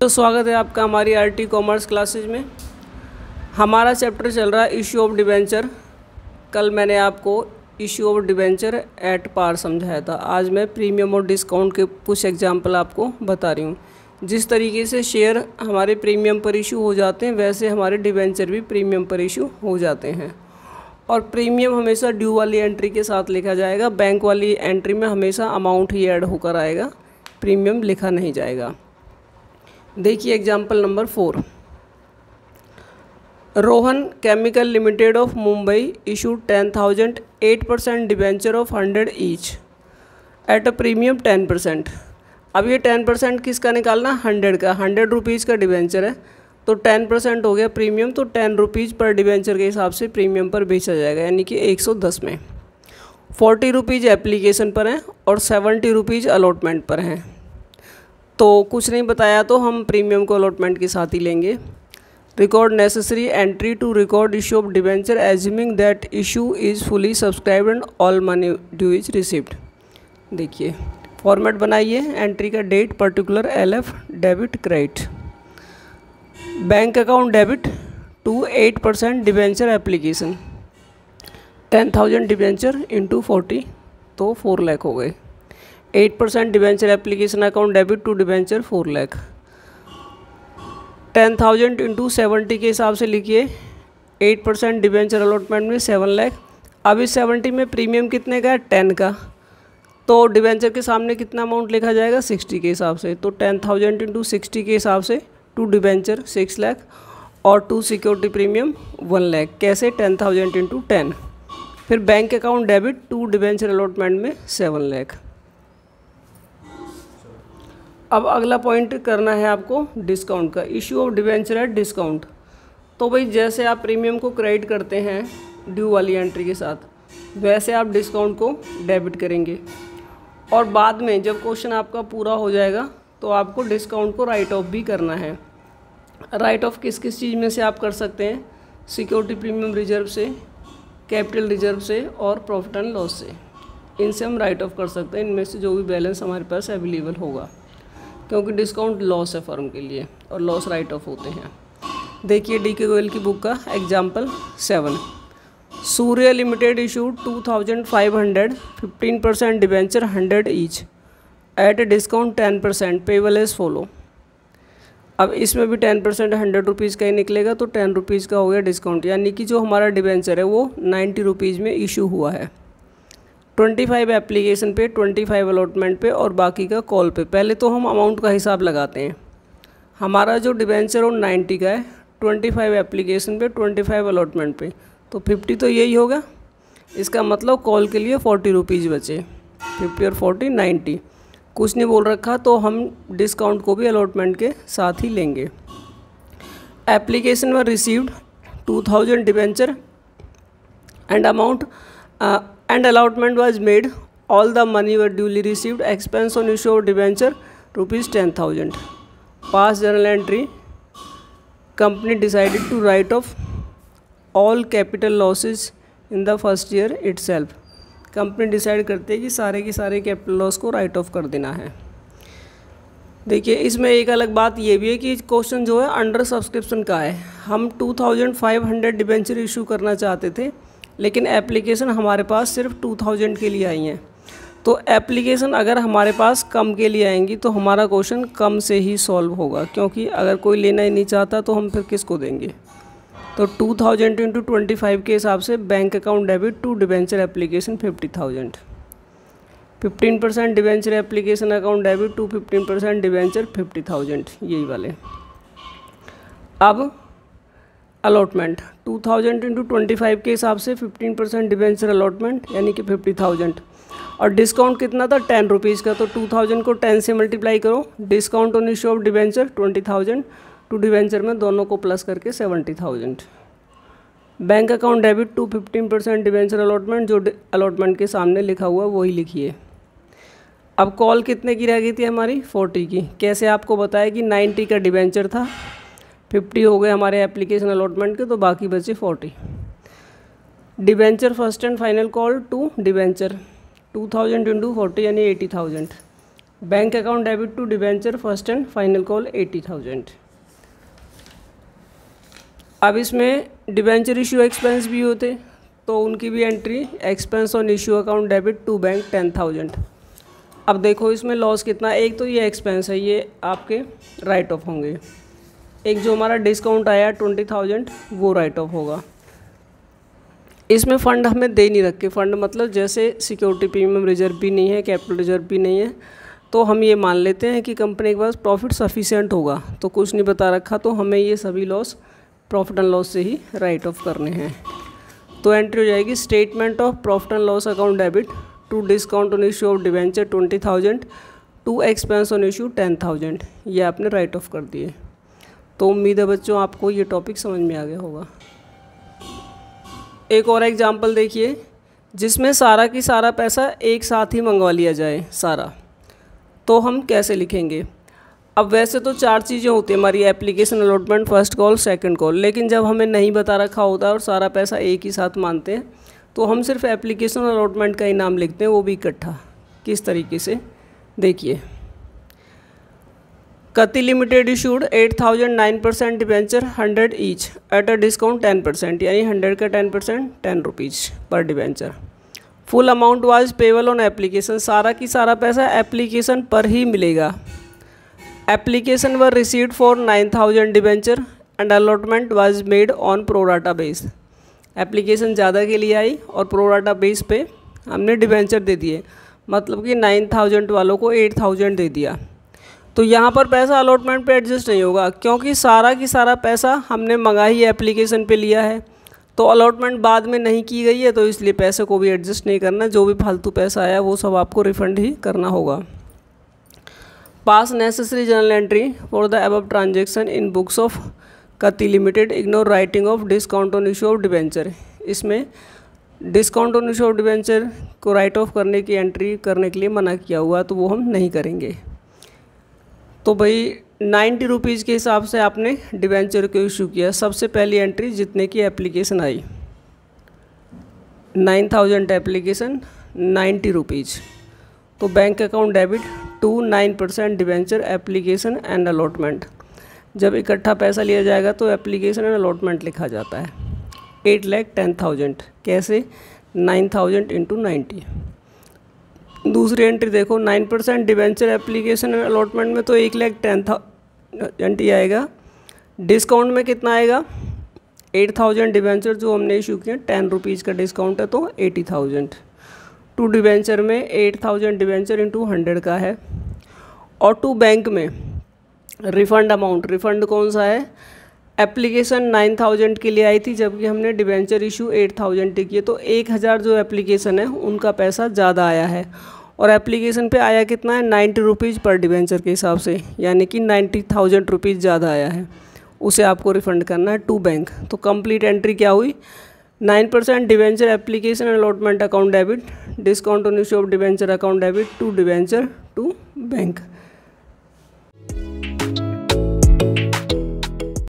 बच्चों, स्वागत है आपका हमारी आरटी कॉमर्स क्लासेज में। हमारा चैप्टर चल रहा है इशू ऑफ डिबेंचर। कल मैंने आपको issue of debenture at par समझाया था। आज मैं प्रीमियम और डिस्काउंट के कुछ एग्जांपल आपको बता रही हूँ। जिस तरीके से शेयर हमारे प्रीमियम पर इशू हो जाते हैं, वैसे हमारे डिबेंचर भी प्रीमियम पर इशू हो जाते हैं। और प्रीमियम हमेशा ड्यू वाली एंट्री के साथ लिखा जाएगा। बैंक वाली एंट्री में हमेशा अमाउंट ही ऐड होकर आएगा, प्रीमियम लिखा नहीं जाएगा। देखिए example number 4। Rohan chemical limited of Mumbai issued 10,000 8% debenture of 100 each at a premium 10%। अब ये 10% किसका निकालना? 100 का। 100 रुपीज़ का डिबेंचर है तो 10% हो गया प्रीमियम, तो 10 रुपीज़ पर डिबेंचर के हिसाब से प्रीमियम पर बेचा जाएगा, यानी कि 110 में। 40 रुपीज़ एप्लीकेशन पर हैं और 70 रुपीज़ अलॉटमेंट पर हैं। तो कुछ नहीं बताया तो हम प्रीमियम को अलॉटमेंट के साथ ही लेंगे। Record necessary entry to record issue of debenture assuming that issue is fully subscribed and all money due is received. देखिए फॉर्मेट बनाइए। एंट्री का date particular LF debit credit. Bank account debit to 8% debenture application. 10,000 debenture into 40 तो 4 लाख हो गए। 8% debenture application account debit to debenture 4 lakh. 10,000 into 70 के हिसाब से लिखिए। 8% डिबेंचर अलॉटमेंट में 7 लाख। अब इस 70 में प्रीमियम कितने का है? 10 का। तो डिबेंचर के सामने कितना अमाउंट लिखा जाएगा? 60 के हिसाब से। तो 10,000 इंटू 60 के हिसाब से टू डिबेंचर 6 लाख और टू सिक्योरिटी प्रीमियम 1 लाख। कैसे? 10,000 इंटू 10। फिर bank account debit to debenture allotment में 7 लाख। अब अगला पॉइंट करना है आपको डिस्काउंट का। Issue of debenture at discount. तो भाई जैसे आप प्रीमियम को क्रेडिट करते हैं ड्यू वाली एंट्री के साथ, वैसे आप डिस्काउंट को डेबिट करेंगे। और बाद में जब क्वेश्चन आपका पूरा हो जाएगा तो आपको डिस्काउंट को राइट ऑफ भी करना है। राइट ऑफ किस किस चीज़ में से आप कर सकते हैं? सिक्योरिटी प्रीमियम रिजर्व से, कैपिटल रिजर्व से और प्रॉफिट एंड लॉस से। इनसे हम राइट ऑफ कर सकते हैं, इनमें से जो भी बैलेंस हमारे पास अवेलेबल होगा, क्योंकि डिस्काउंट लॉस है फर्म के लिए और लॉस राइट ऑफ होते हैं। देखिए DK गोयल की बुक का example 7। Surya limited issued 2,500 15% debenture 100 each at discount 10% payable as follows. अब इसमें भी 10% 100 रुपीज़ का ही निकलेगा, तो 10 रुपीज़ का हो गया डिस्काउंट, यानी कि जो हमारा डिबेंचर है वो 90 रुपीज़ में इशू हुआ है। 25 एप्लीकेशन पे, 25 अलॉटमेंट पे और बाकी का कॉल पे। पहले तो हम अमाउंट का हिसाब लगाते हैं। हमारा जो डिबेंचर वो 90 का है, 25 एप्लीकेशन पे, 25 अलॉटमेंट पे, तो 50 तो यही होगा। इसका मतलब कॉल के लिए 40 रुपीज़ बचे। 50 और 40 90। कुछ नहीं बोल रखा तो हम डिस्काउंट को भी अलॉटमेंट के साथ ही लेंगे। Application were received 2,000 debenture and amount and allotment was made, all the money were duly received, expense on issue of debenture rupees 10,000. Past journal entry, company decided to write off all capital losses in the first year itself. Company decide करती है कि सारे के सारे capital loss को write of कर देना है। देखिए इसमें एक अलग बात ये भी है कि क्वेश्चन जो है अंडर सब्सक्रिप्शन का है। हम 2,500 डिबेंचर इशू करना चाहते थे, लेकिन एप्लीकेशन हमारे पास सिर्फ 2,000 के लिए आई हैं। तो एप्लीकेशन अगर हमारे पास कम के लिए आएंगी तो हमारा क्वेश्चन कम से ही सॉल्व होगा, क्योंकि अगर कोई लेना ही नहीं चाहता तो हम फिर किसको देंगे। तो 2,000 इंटू 25 के हिसाब से bank account debit to debenture application 50,000। 15% debenture application account debit to 15% debenture 50,000, यही वाले। अब अलॉटमेंट 2,000 इंटू 25 के हिसाब से 15% डिबेंचर अलॉटमेंट, यानी कि 50,000। और डिस्काउंट कितना था? 10 रुपीज़ का। तो 2,000 को 10 से मल्टीप्लाई करो। Discount on issue of debenture 20,000, to debenture में दोनों को प्लस करके 70,000। Bank account debit to 15% debenture allotment, जो अलॉटमेंट के सामने लिखा हुआ वही लिखिए। अब कॉल कितने की रह गई थी हमारी? 40 की। कैसे आपको बताया कि 90 का डिबेंचर था, 50 हो गए हमारे एप्लीकेशन अलॉटमेंट के, तो बाकी बचे 40। Debenture first and final call to debenture 2,000 into 40 यानी 80,000। Bank account debit to debenture first and final call 80,000। अब इसमें डिबेंचर इशू एक्सपेंस भी होते तो उनकी भी entry expense on issue account debit to bank 10,000। अब देखो इसमें लॉस कितना, एक तो ये एक्सपेंस है, ये आपके राइट ऑफ होंगे। एक जो हमारा डिस्काउंट आया 20,000 वो राइट ऑफ होगा। इसमें फ़ंड हमें दे नहीं रखे, फ़ंड मतलब जैसे सिक्योरिटी प्रीमियम रिजर्व भी नहीं है, कैपिटल रिजर्व भी नहीं है, तो हम ये मान लेते हैं कि कंपनी के पास प्रॉफिट सफिशिएंट होगा। तो कुछ नहीं बता रखा तो हमें ये सभी लॉस प्रॉफिट एंड लॉस से ही राइट ऑफ करने हैं। तो एंट्री हो जाएगी statement of profit and loss account debit to discount on issue of debenture 20,000 to expense on issue 10,000। ये आपने राइट ऑफ कर दिए। तो उम्मीद है बच्चों आपको ये टॉपिक समझ में आ गया होगा। एक और एग्जांपल देखिए जिसमें सारा की सारा पैसा एक साथ ही मंगवा लिया जाए सारा, तो हम कैसे लिखेंगे। अब वैसे तो 4 चीज़ें होती हैं हमारी, application, allotment, first call, second call, लेकिन जब हमें नहीं बता रखा होता है और सारा पैसा एक ही साथ मानते हैं तो हम सिर्फ एप्लीकेशन और अलॉटमेंट का ही नाम लिखते हैं, वो भी इकट्ठा। किस तरीके से देखिए, कति limited issued 8,000 9% debenture 100 each at a discount 10%, यानी 100 का 10% 10 रुपीज़ पर debenture. Full amount was payable on application, सारा की सारा पैसा एप्लीकेशन पर ही मिलेगा। Application were received for 9,000 debenture and allotment was made on pro rata base. Application ज़्यादा के लिए आई और प्रोराटा बेस पे हमने डिबेंचर दे दिए, मतलब कि 9,000 वालों को 8,000 दे दिया। तो यहाँ पर पैसा अलॉटमेंट पे एडजस्ट नहीं होगा क्योंकि सारा की सारा पैसा हमने मंगा ही एप्लीकेशन पे लिया है, तो अलॉटमेंट बाद में नहीं की गई है, तो इसलिए पैसे को भी एडजस्ट नहीं करना। जो भी फालतू पैसा आया वो सब आपको रिफंड ही करना होगा। Pass necessary journal entry for the above transaction in books of Kati limited, ignore writing off discount on issue of debenture. इसमें discount on issue of debenture को राइट ऑफ करने की एंट्री करने के लिए मना किया हुआ, तो वो हम नहीं करेंगे। तो भाई 90 रुपीज़ के हिसाब से आपने डिबेंचर को इशू किया। सबसे पहली एंट्री जितने की एप्लीकेशन आई 9,000 एप्लीकेशन 90 रुपीज़, तो bank account debit to 9% debenture application and allotment. जब इकट्ठा पैसा लिया जाएगा तो एप्लीकेशन एंड अलॉटमेंट लिखा जाता है। 8,10,000 कैसे, 9,000 इंटू 90। दूसरी एंट्री देखो 9% डिबेंचर एप्लीकेशन एंड अलॉटमेंट में तो 1,10,000 ही आएगा। डिस्काउंट में कितना आएगा, 8,000 डिबेंचर जो हमने इशू किया 10 रुपीज़ का डिस्काउंट है तो 80,000। टू डिबेंचर में 8,000 डिबेंचर इंटू 100 का है। और टू बैंक में रिफ़ंड अमाउंट, रिफ़ंड कौन सा है, एप्लीकेशन 9,000 के लिए आई थी जबकि हमने डिबेंचर इशू 8,000 की है, तो 1,000 जो एप्लीकेशन है उनका पैसा ज़्यादा आया है और एप्लीकेशन पे आया कितना है 90 रुपीज़ पर डिबेंचर के हिसाब से, यानी कि 90,000 रुपीज़ ज़्यादा आया है, उसे आपको रिफ़ंड करना है टू बैंक। तो कंप्लीट एंट्री क्या हुई, 9% debenture application allotment account debit, discount on issue of debenture account debit to debenture to bank.